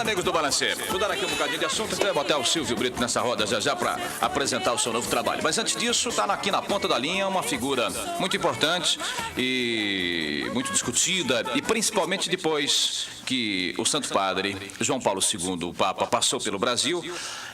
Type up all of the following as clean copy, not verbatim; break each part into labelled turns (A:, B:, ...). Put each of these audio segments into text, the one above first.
A: amigos do Balanceiro, vou dar aqui um bocadinho de assunto, até botar o Silvio Brito nessa roda já para apresentar o seu novo trabalho. Mas antes disso, está aqui na ponta da linha uma figura muito importante e muito discutida, e principalmente depois que o Santo Padre João Paulo II, o Papa, passou pelo Brasil,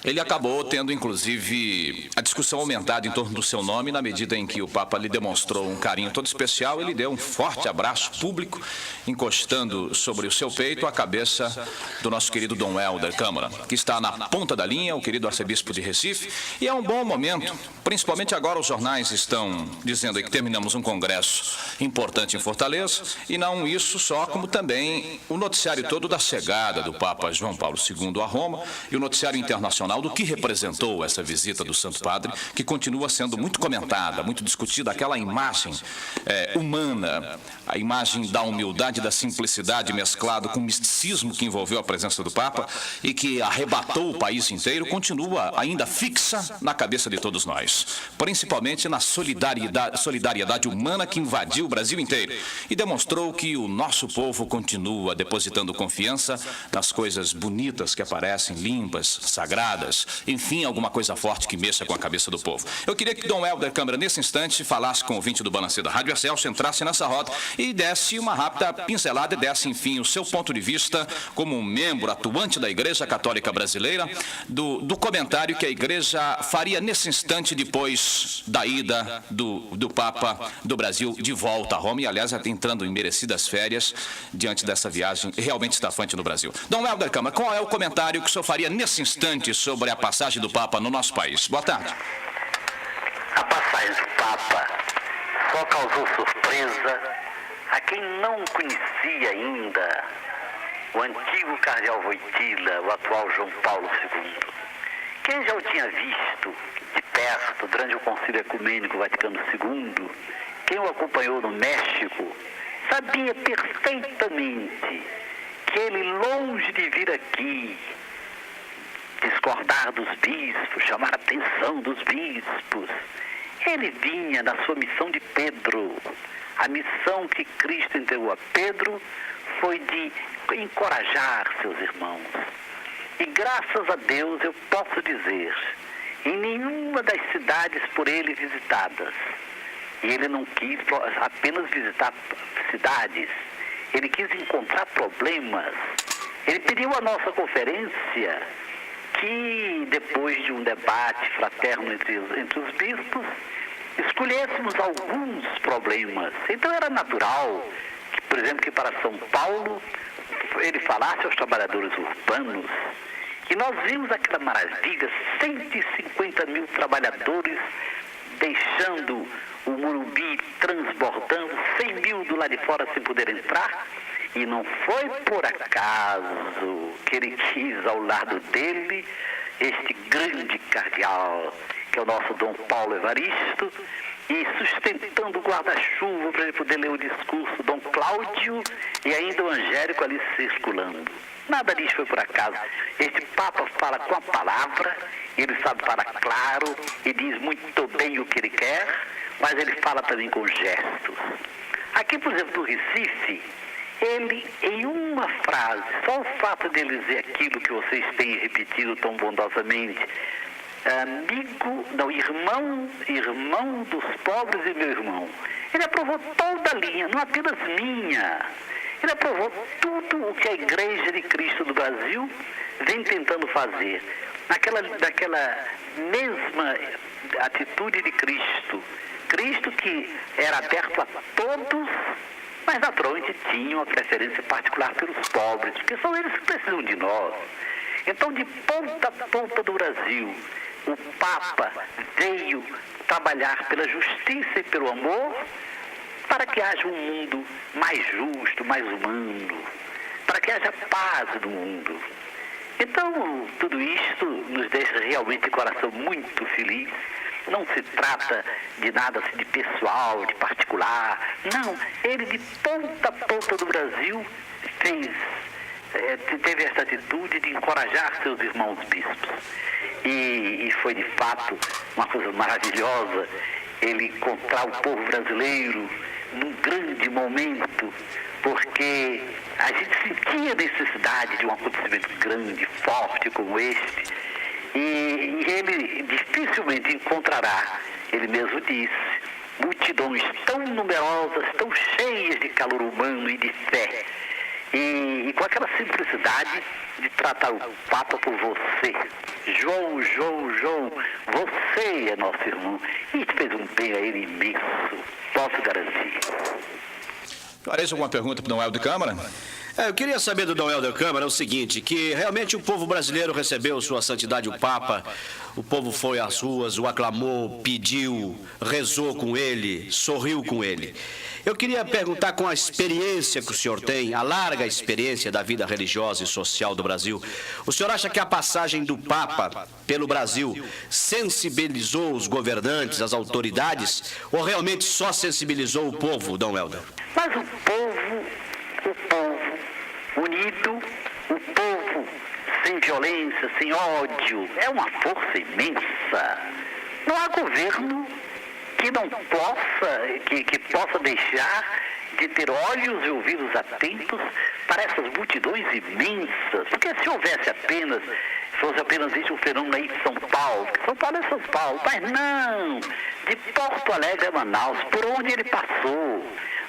A: ele acabou tendo, inclusive, a discussão aumentada em torno do seu nome, na medida em que o Papa lhe demonstrou um carinho todo especial. Ele deu um forte abraço público, encostando sobre o seu peito a cabeça do nosso querido Dom Helder Câmara, que está na ponta da linha, o querido arcebispo de Recife, e é um bom momento, principalmente agora os jornais estão dizendo aí que terminamos um congresso importante em Fortaleza, e não isso só, como também o noticiário todo da chegada do Papa João Paulo II a Roma e o noticiário internacional do que representou essa visita do Santo Padre, que continua sendo muito comentada, muito discutida, aquela imagem humana, a imagem da humildade e da simplicidade mesclado com o misticismo que envolveu a presença do Papa e que arrebatou o país inteiro, continua ainda fixa na cabeça de todos nós, principalmente na solidariedade humana que invadiu o Brasil inteiro e demonstrou que o nosso povo continua depositando confiança nas coisas bonitas que aparecem, limpas, sagradas, enfim, alguma coisa forte que mexa com a cabeça do povo. Eu queria que Dom Helder Câmara, nesse instante, falasse com o ouvinte do Balanceio da Rádio Excelsior, entrasse nessa roda e desse uma rápida pincelada e desse, enfim, o seu ponto de vista como um membro atuante da Igreja Católica Brasileira, do comentário que a Igreja faria nesse instante depois da ida do Papa do Brasil de volta a Roma, e aliás, entrando em merecidas férias diante dessa viagem realmente estafante no Brasil. Dom Helder Câmara, qual é o comentário que o senhor faria nesse instante sobre a passagem do Papa no nosso país? Boa tarde.
B: A passagem do Papa só causou surpresa a quem não conhecia ainda o antigo cardeal Wojtyla, o atual João Paulo II. Quem já o tinha visto de perto durante o Concílio Ecumênico Vaticano II, quem o acompanhou no México, sabia perfeitamente que ele, longe de vir aqui discordar dos bispos, chamar a atenção dos bispos, ele vinha na sua missão de Pedro. A missão que Cristo entregou a Pedro foi de encorajar seus irmãos. E graças a Deus eu posso dizer, em nenhuma das cidades por ele visitadas, e ele não quis apenas visitar cidades, ele quis encontrar problemas. Ele pediu à nossa conferência que, depois de um debate fraterno entre os bispos, escolhêssemos alguns problemas. Então era natural que, por exemplo, que para São Paulo ele falasse aos trabalhadores urbanos, e nós vimos aquela maravilha, 150 mil trabalhadores deixando o Morumbi transbordando, 100 mil do lado de fora sem poder entrar, e não foi por acaso que ele quis ao lado dele este grande cardeal, que é o nosso Dom Paulo Evaristo, e sustentando o guarda-chuva para ele poder ler o discurso, Dom Cláudio, e ainda o Angélico ali circulando. Nada disso foi por acaso. Este Papa fala com a palavra, ele sabe falar claro, e diz muito bem o que ele quer, mas ele fala também com gestos. Aqui, por exemplo, do Recife, ele, em uma frase, só o fato de ele dizer aquilo que vocês têm repetido tão bondosamente, irmão dos pobres e meu irmão. Ele aprovou toda a linha, não apenas minha. Ele aprovou tudo o que a Igreja de Cristo do Brasil vem tentando fazer. Daquela mesma atitude de Cristo. Cristo que era aberto a todos, mas naturalmente tinha uma preferência particular pelos pobres, porque são eles que precisam de nós. Então, de ponta a ponta do Brasil, o Papa veio trabalhar pela justiça e pelo amor para que haja um mundo mais justo, mais humano, para que haja paz no mundo. Então, tudo isto nos deixa realmente de coração muito feliz. Não se trata de nada assim de pessoal, de particular. Não, ele de ponta a ponta do Brasil teve essa atitude de encorajar seus irmãos bispos. E foi de fato uma coisa maravilhosa ele encontrar o povo brasileiro num grande momento, porque a gente sentia a necessidade de um acontecimento grande, forte como este, e ele dificilmente encontrará, ele mesmo disse, multidões tão numerosas, tão cheias de calor humano e de fé, e com aquela simplicidade de tratar o Papa por você. João, você é nosso irmão. E isso fez um bem a ele imenso, posso garantir.
A: Parece alguma pergunta para o Dom Helder Câmara?
C: Eu queria saber do Dom Helder Câmara o seguinte, que realmente o povo brasileiro recebeu Sua Santidade o Papa, o povo foi às ruas, o aclamou, pediu, rezou com ele, sorriu com ele. Eu queria perguntar, com a experiência que o senhor tem, a larga experiência da vida religiosa e social do Brasil, o senhor acha que a passagem do Papa pelo Brasil sensibilizou os governantes, as autoridades, ou realmente só sensibilizou o povo, Dom Helder?
B: Mas o povo unido, o povo sem violência, sem ódio, é uma força imensa. Não há governo que não possa, que possa deixar de ter olhos e ouvidos atentos para essas multidões imensas. Porque se fosse apenas isso um fenômeno aí de São Paulo, porque São Paulo é São Paulo, mas não, de Porto Alegre a Manaus, por onde ele passou.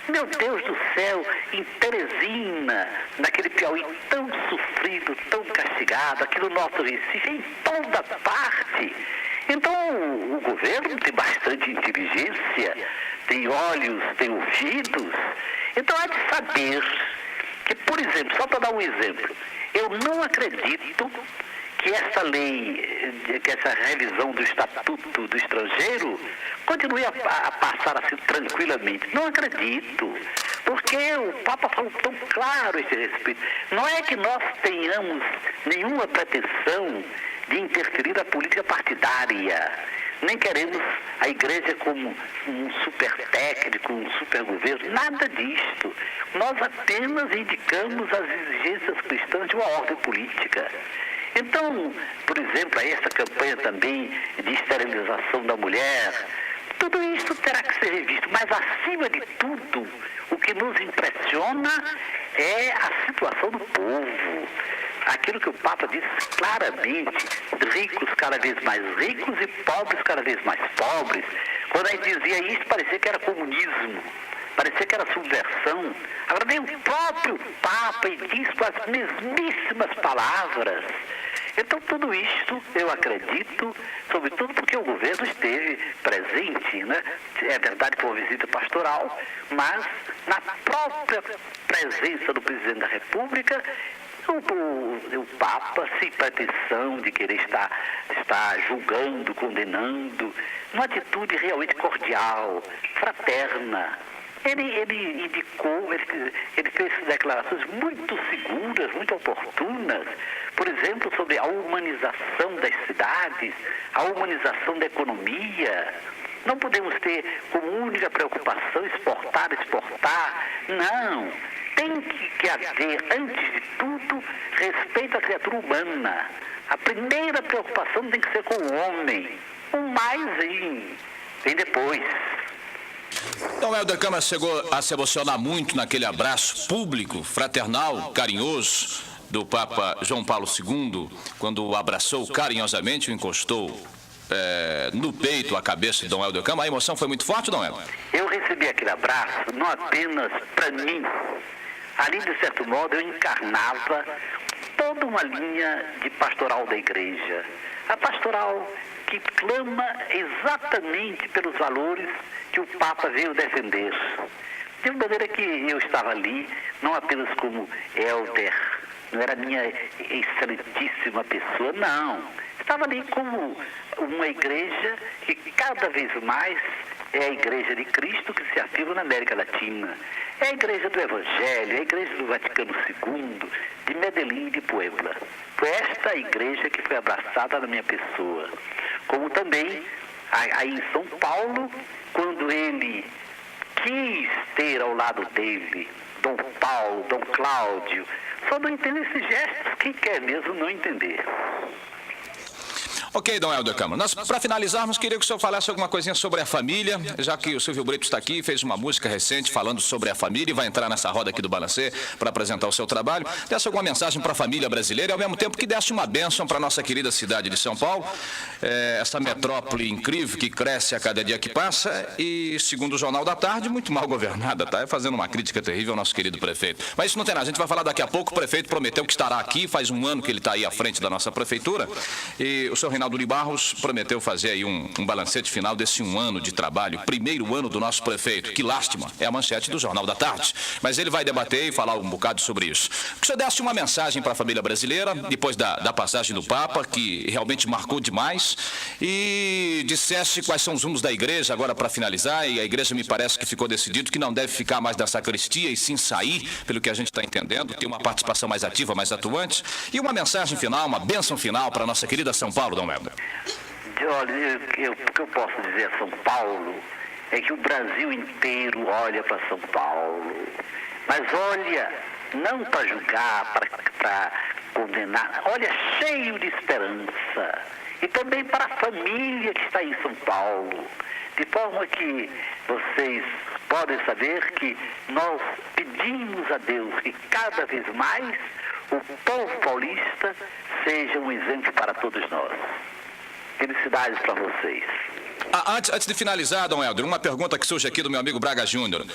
B: Meu Deus do céu, em Teresina, naquele Piauí tão sofrido, tão castigado, aqui no nosso Recife, em toda parte. Então, o governo tem bastante inteligência, tem olhos, tem ouvidos. Então, há de saber que, por exemplo, só para dar um exemplo, eu não acredito que essa lei, que essa revisão do Estatuto do Estrangeiro continue a passar assim tranquilamente. Não acredito, porque o Papa falou tão claro a esse respeito. Não é que nós tenhamos nenhuma pretensão de interferir na política partidária. Nem queremos a igreja como um super técnico, um super governo, nada disto. Nós apenas indicamos as exigências cristãs de uma ordem política. Então, por exemplo, essa campanha também de esterilização da mulher, tudo isso terá que ser revisto, mas acima de tudo, o que nos impressiona é a situação do povo. Aquilo que o Papa disse claramente, ricos cada vez mais ricos e pobres cada vez mais pobres. Quando ele dizia isso, parecia que era comunismo, parecia que era subversão. Agora vem o próprio Papa e diz com as mesmíssimas palavras. Então, tudo isto, eu acredito, sobretudo porque o governo esteve presente, né? É verdade que foi uma visita pastoral, mas na própria presença do presidente da República, o Papa, sem pretensão de querer estar julgando, condenando, numa atitude realmente cordial, fraterna. Ele indicou, ele fez declarações muito seguras, muito oportunas, por exemplo, sobre a humanização das cidades, a humanização da economia. Não podemos ter como única preocupação exportar. Não. Tem que haver, antes de tudo, respeito à criatura humana. A primeira preocupação tem que ser com o homem. O mais vem depois.
A: Dom Helder Câmara chegou a se emocionar muito naquele abraço público, fraternal, carinhoso do Papa João Paulo II, quando o abraçou carinhosamente e o encostou no peito, a cabeça de Dom Helder Câmara. A emoção foi muito forte, Dom Helder?
B: Eu recebi aquele abraço não apenas para mim. Ali, de certo modo, eu encarnava toda uma linha de pastoral da igreja. A pastoral que clama exatamente pelos valores que o Papa veio defender. De maneira que eu estava ali, não apenas como Helder, não era minha excelentíssima pessoa, não. Estava ali como uma igreja que cada vez mais é a igreja de Cristo que se afirma na América Latina. É a igreja do Evangelho, é a igreja do Vaticano II, de Medellín e de Puebla. Foi esta igreja que foi abraçada na minha pessoa. Como também aí em São Paulo, quando ele quis ter ao lado dele Dom Paulo, Dom Cláudio. Só não entende esses gestos quem quer mesmo não entender.
A: Ok, Dom Helder Câmara. Para finalizarmos, queria que o senhor falasse alguma coisinha sobre a família, já que o Silvio Brito está aqui, fez uma música recente falando sobre a família e vai entrar nessa roda aqui do Balancê para apresentar o seu trabalho. Desse alguma mensagem para a família brasileira e, ao mesmo tempo, que desse uma bênção para a nossa querida cidade de São Paulo, essa metrópole incrível que cresce a cada dia que passa e, segundo o Jornal da Tarde, muito mal governada, tá? Fazendo uma crítica terrível ao nosso querido prefeito. Mas isso não tem nada, a gente vai falar daqui a pouco. O prefeito prometeu que estará aqui, faz um ano que ele está aí à frente da nossa prefeitura, e o senhor Reinaldo de Barros prometeu fazer aí um balancete final desse um ano de trabalho, primeiro ano do nosso prefeito. Que lástima, é a manchete do Jornal da Tarde. Mas ele vai debater e falar um bocado sobre isso. Que o senhor desse uma mensagem para a família brasileira, depois da passagem do Papa, que realmente marcou demais, e dissesse quais são os rumos da igreja agora para finalizar, e a igreja me parece que ficou decidido que não deve ficar mais da sacristia e sim sair, pelo que a gente está entendendo, ter uma participação mais ativa, mais atuante, e uma mensagem final, uma bênção final para a nossa querida São Paulo, Dom Helder.
B: Olha, o que eu posso dizer a São Paulo é que o Brasil inteiro olha para São Paulo. Mas olha, não para julgar, para condenar, olha cheio de esperança. E também para a família que está em São Paulo. De forma que vocês podem saber que nós pedimos a Deus que cada vez mais o povo paulista seja um exemplo para todos nós. Felicidades para vocês.
A: Antes de finalizar, Dom Helder, uma pergunta que surge aqui do meu amigo Braga Júnior.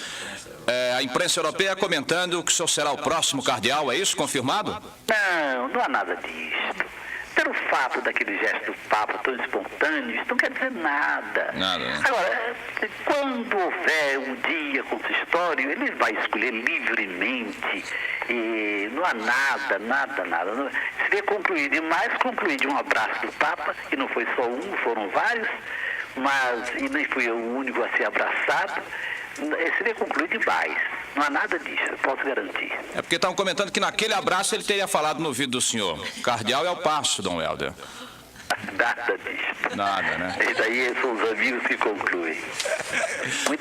A: A imprensa europeia comentando que o senhor será o próximo cardeal, é isso? Confirmado?
B: Não há nada disto. Pelo fato daquele gesto do Papa tão espontâneo, isso não quer dizer nada.
A: Nada, né?
B: Agora, quando houver um dia consistório, ele vai escolher livremente. E não há nada. Seria concluir de um abraço do Papa, e não foi só um, foram vários, e nem fui eu o único a ser abraçado. Seria concluído demais. Não há nada disso, eu posso garantir.
A: É porque estavam comentando que naquele abraço ele teria falado no ouvido do senhor. Cardeal é o passo, Dom Helder.
B: Nada disso.
A: Nada, né?
B: E daí são os amigos que concluem.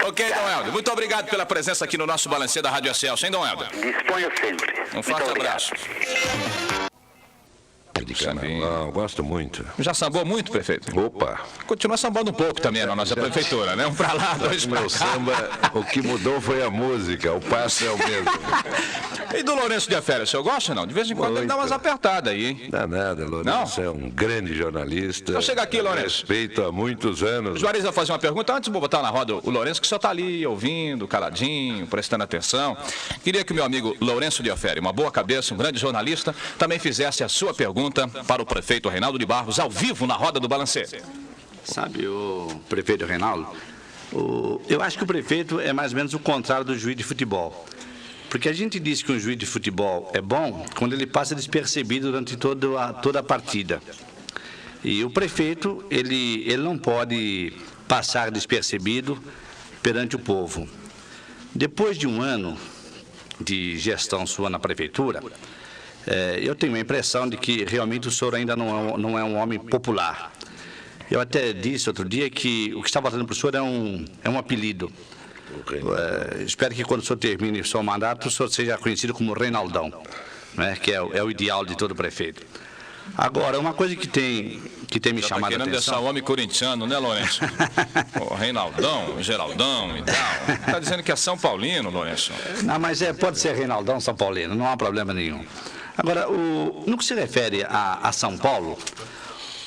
A: Ok, Dom Helder. Muito obrigado pela presença aqui no nosso Balancê da Rádio Excelsior, hein, Dom Helder?
B: Disponha sempre.
A: Um forte abraço.
D: De carnaval, gosto muito.
A: Já sambou muito, prefeito?
D: Opa!
A: Continua sambando um pouco também na nossa prefeitura, né? Um pra lá, dois pra cá.
D: Meu samba, o que mudou foi a música, o passo é o mesmo.
A: E do Lourenço de Afério, o senhor gosta ou não? De vez em quando ele dá umas apertadas aí, hein?
D: Dá nada, Lourenço é um grande jornalista.
A: Então chega aqui, Lourenço.
D: Respeito há muitos anos.
A: O Juarez vai fazer uma pergunta, antes de botar na roda o Lourenço, que o senhor está ali ouvindo, caladinho, prestando atenção. Queria que o meu amigo Lourenço de Afério, uma boa cabeça, um grande jornalista, também fizesse a sua pergunta para o prefeito Reinaldo de Barros, ao vivo na roda do Balancê.
C: Sabe, o prefeito Reinaldo, eu acho que o prefeito é mais ou menos o contrário do juiz de futebol. Porque a gente diz que um juiz de futebol é bom quando ele passa despercebido durante toda a partida. E o prefeito, ele não pode passar despercebido perante o povo. Depois de um ano de gestão sua na prefeitura, eu tenho a impressão de que realmente o senhor ainda não é um homem popular. Eu até disse outro dia que o que está falando para o senhor é um apelido. Espero que quando o senhor termine o seu mandato, o senhor seja conhecido como Reinaldão, né, que é o ideal de todo prefeito. Agora, uma coisa que tem me chamado a atenção...
A: querendo deixar o homem corintiano, né, Lourenço? Reinaldão, Geraldão e tal. Está dizendo que é São Paulino, Lourenço.
C: Não, mas pode ser Reinaldão, São Paulino, não há problema nenhum. Agora, no que se refere a São Paulo,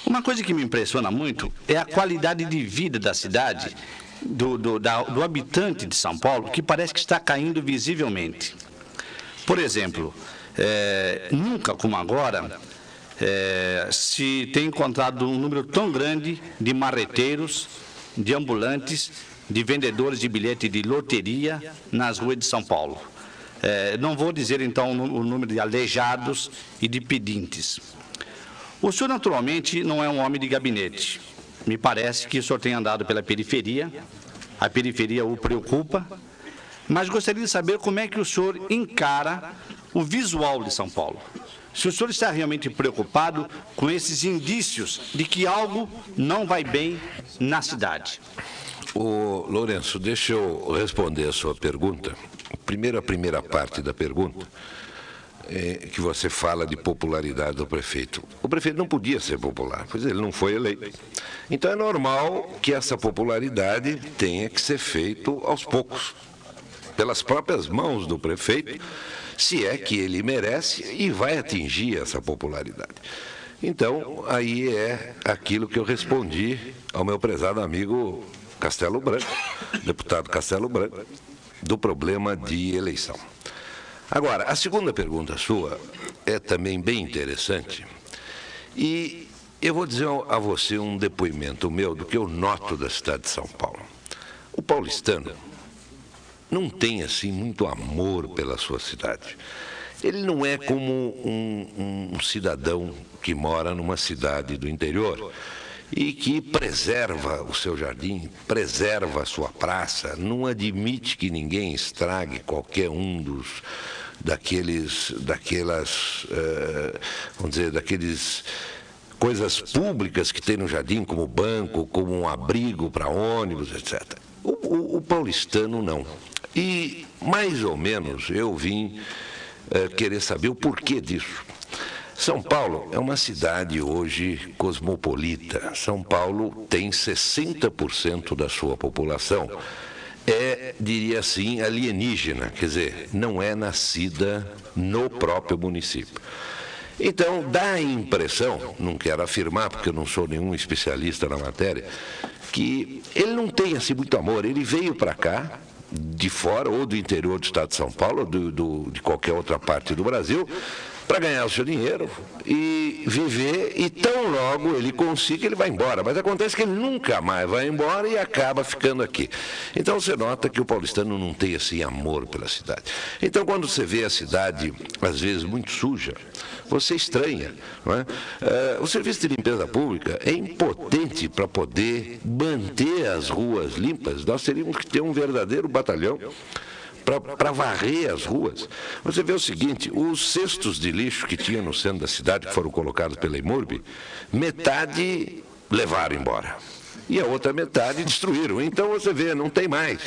C: uma coisa que me impressiona muito é a qualidade de vida da cidade, do habitante de São Paulo, que parece que está caindo visivelmente. Por exemplo, nunca como agora se tem encontrado um número tão grande de marreteiros, de ambulantes, de vendedores de bilhete de loteria nas ruas de São Paulo. Não vou dizer, então, o número de aleijados e de pedintes. O senhor, naturalmente, não é um homem de gabinete. Me parece que o senhor tem andado pela periferia, a periferia o preocupa, mas gostaria de saber como é que o senhor encara o visual de São Paulo. Se o senhor está realmente preocupado com esses indícios de que algo não vai bem na cidade.
D: Lourenço, deixa eu responder a sua pergunta. Primeiro, a primeira parte da pergunta. que você fala de popularidade do prefeito. O prefeito não podia ser popular, pois ele não foi eleito. Então é normal que essa popularidade tenha que ser feito aos poucos, pelas próprias mãos do prefeito, se é que ele merece e vai atingir essa popularidade. Então, aí é aquilo que eu respondi ao meu prezado amigo Castelo Branco, deputado Castelo Branco, do problema de eleição. Agora, a segunda pergunta sua é também bem interessante e eu vou dizer a você um depoimento meu do que eu noto da cidade de São Paulo. O paulistano não tem, assim, muito amor pela sua cidade. Ele não é como um cidadão que mora numa cidade do interior e que preserva o seu jardim, preserva a sua praça, não admite que ninguém estrague qualquer um daquelas coisas públicas que tem no jardim, como banco, como um abrigo para ônibus, etc. O paulistano não. E, mais ou menos, eu vim querer saber o porquê disso. São Paulo é uma cidade hoje cosmopolita. São Paulo tem 60% da sua população diria assim, alienígena, quer dizer, não é nascida no próprio município. Então, dá a impressão, não quero afirmar, porque eu não sou nenhum especialista na matéria, que ele não tem assim muito amor. Ele veio para cá, de fora, ou do interior do estado de São Paulo, ou de qualquer outra parte do Brasil, para ganhar o seu dinheiro e viver, e tão logo ele consiga, ele vai embora. Mas acontece que ele nunca mais vai embora e acaba ficando aqui. Então você nota que o paulistano não tem assim amor pela cidade. Então quando você vê a cidade, às vezes, muito suja, você estranha, não é? O serviço de limpeza pública é impotente para poder manter as ruas limpas. Nós teríamos que ter um verdadeiro batalhão para varrer as ruas. Você vê o seguinte, os cestos de lixo que tinha no centro da cidade, que foram colocados pela Imurb, metade levaram embora. E a outra metade destruíram. Então, você vê, não tem mais.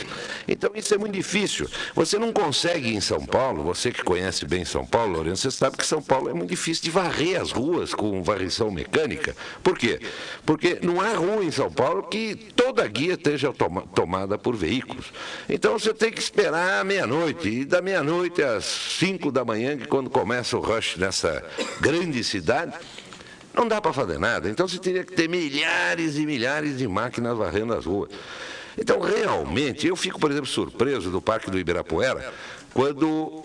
D: Então, isso é muito difícil. Você não consegue em São Paulo, você que conhece bem São Paulo, Lourenço, você sabe que São Paulo é muito difícil de varrer as ruas com varrição mecânica. Por quê? Porque não há rua em São Paulo que toda guia esteja tomada por veículos. Então, você tem que esperar meia-noite. E da meia-noite às 5 da manhã, que quando começa o rush nessa grande cidade, não dá para fazer nada. Então, você teria que ter milhares e milhares de máquinas varrendo as ruas. Então, realmente, eu fico, por exemplo, surpreso do Parque do Ibirapuera, quando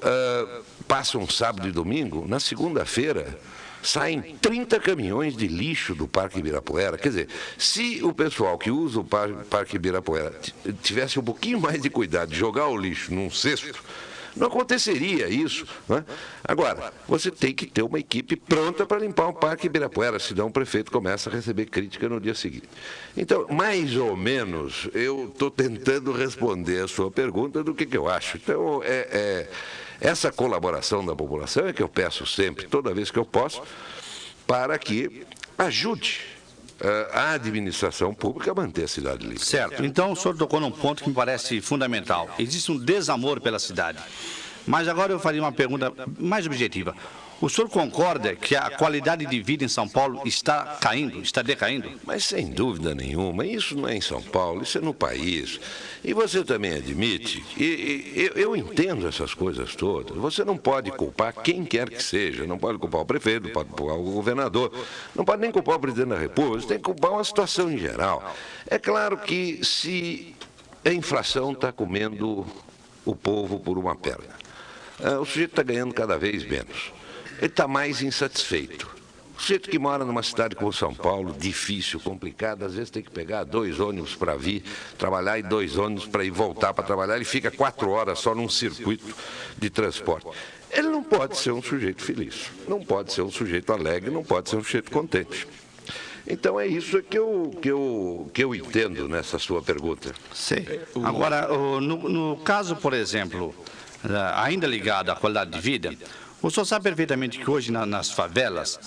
D: passa um sábado e domingo, na segunda-feira, saem 30 caminhões de lixo do Parque Ibirapuera. Quer dizer, se o pessoal que usa o Parque Ibirapuera tivesse um pouquinho mais de cuidado de jogar o lixo num cesto, não aconteceria isso, né? Agora, você tem que ter uma equipe pronta para limpar o Parque Ibirapuera, senão o prefeito começa a receber crítica no dia seguinte. Então, mais ou menos, eu estou tentando responder a sua pergunta do que eu acho. Então, essa colaboração da população é que eu peço sempre, toda vez que eu posso, para que ajude a administração pública a manter a cidade limpa.
C: Certo. Então, o senhor tocou num ponto que me parece fundamental. Existe um desamor pela cidade. Mas agora eu faria uma pergunta mais objetiva. O senhor concorda que a qualidade de vida em São Paulo está caindo, está decaindo?
D: Mas sem dúvida nenhuma, isso não é em São Paulo, isso é no país. E você também admite, e eu entendo essas coisas todas, você não pode culpar quem quer que seja, não pode culpar o prefeito, não pode culpar o governador, não pode nem culpar o presidente da República, você tem que culpar uma situação em geral. É claro que se a inflação está comendo o povo por uma perna, o sujeito está ganhando cada vez menos. Ele está mais insatisfeito. O sujeito que mora numa cidade como São Paulo, difícil, complicada, às vezes tem que pegar 2 ônibus para vir trabalhar e 2 ônibus para ir voltar para trabalhar, ele fica 4 horas só num circuito de transporte. Ele não pode ser um sujeito feliz, não pode ser um sujeito alegre, não pode ser um sujeito contente. Então é isso que eu entendo nessa sua pergunta.
C: Sei. Agora, no caso, por exemplo, ainda ligado à qualidade de vida, o senhor sabe perfeitamente que hoje nas favelas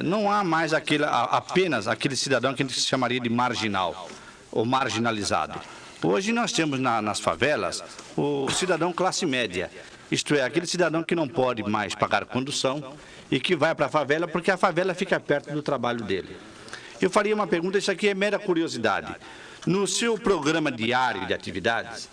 C: não há mais apenas aquele cidadão que a gente chamaria de marginal ou marginalizado. Hoje nós temos nas favelas o cidadão classe média,
E: Isto é, aquele cidadão que não pode mais pagar condução e que vai para a favela porque a favela fica perto do trabalho dele. Eu faria uma pergunta, isso aqui é mera curiosidade. No seu programa diário de atividades,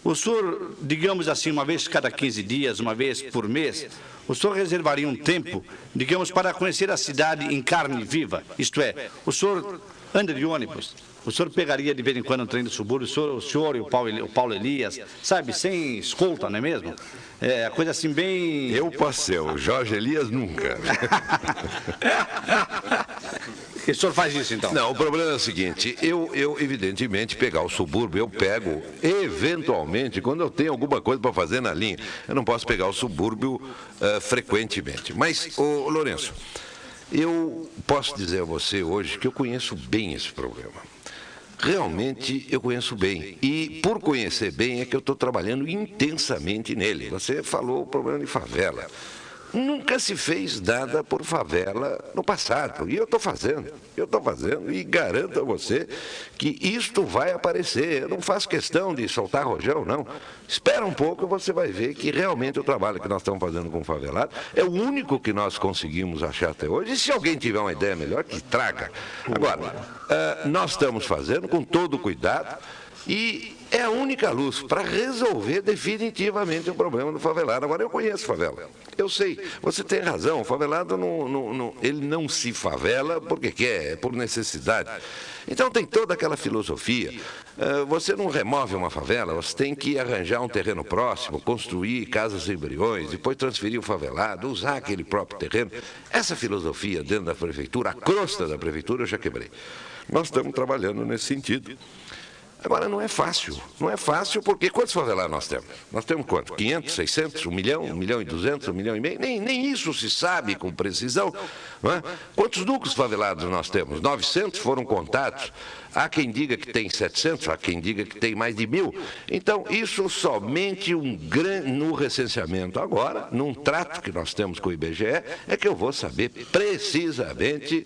E: o senhor, digamos assim, uma vez cada 15 dias, uma vez por mês, o senhor reservaria um tempo, digamos, para conhecer a cidade em carne viva? Isto é, o senhor anda de ônibus, o senhor pegaria de vez em quando um trem do subúrbio, o senhor e o Paulo Elias, sabe, sem escolta, não é mesmo? É, coisa assim bem...
D: Eu passei, o Jorge Elias nunca.
E: E o senhor faz isso, então?
D: Não, o problema é o seguinte, eu evidentemente, pegar o subúrbio, eu pego, eventualmente, quando eu tenho alguma coisa para fazer na linha. Eu não posso pegar o subúrbio frequentemente. Mas, ô Lourenço, eu posso dizer a você hoje que eu conheço bem esse problema. Realmente eu conheço bem. E por conhecer bem é que eu estou trabalhando intensamente nele. Você falou o problema de favela. Nunca se fez nada por favela no passado. E eu estou fazendo e garanto a você que isto vai aparecer. Eu não faço questão de soltar rojão, não. Espera um pouco e você vai ver que realmente o trabalho que nós estamos fazendo com o favelado é o único que nós conseguimos achar até hoje. E se alguém tiver uma ideia melhor, que traga. Agora, nós estamos fazendo com todo cuidado e é a única luz para resolver definitivamente o problema do favelado. Agora, eu conheço favela, eu sei, você tem razão, o favelado ele não se favela porque quer, é por necessidade. Então, tem toda aquela filosofia. Você não remove uma favela, você tem que arranjar um terreno próximo, construir casas e embriões, depois transferir o favelado, usar aquele próprio terreno. Essa filosofia dentro da prefeitura, a crosta da prefeitura, eu já quebrei. Nós estamos trabalhando nesse sentido. Agora, não é fácil porque quantos favelados nós temos? Nós temos quanto? 500, 600, 1 milhão, 1 milhão e 200, 1 milhão e meio? Nem isso se sabe com precisão. Não é? Quantos núcleos favelados nós temos? 900 foram contados. Há quem diga que tem 700, há quem diga que tem mais de 1.000. Então, isso somente no recenseamento agora, num trato que nós temos com o IBGE, é que eu vou saber precisamente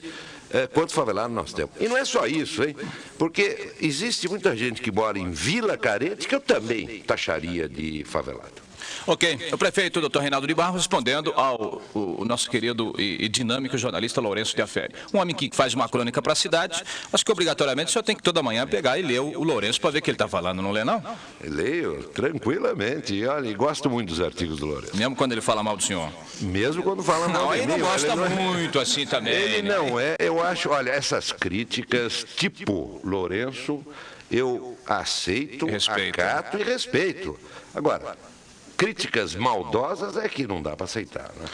D: quantos favelados nós temos. E não é só isso, hein? Porque existe muita gente que mora em vila carente que eu também taxaria de favelado.
A: Ok, o prefeito Dr. Reinaldo de Barros respondendo ao nosso querido e dinâmico jornalista Lourenço de Afério. Um homem que faz uma crônica para a cidade, acho que obrigatoriamente o senhor tem que toda manhã pegar e ler o Lourenço para ver o que ele está falando, não lê não?
D: Leio, tranquilamente, e olha, gosto muito dos artigos do Lourenço.
A: Mesmo quando ele fala mal do senhor?
D: Mesmo quando fala mal de mim.
A: Não, ele não gosta muito assim também.
D: Ele não é, eu acho, olha, essas críticas tipo Lourenço, eu aceito, acato e respeito. Agora, críticas maldosas é que não dá para aceitar, né?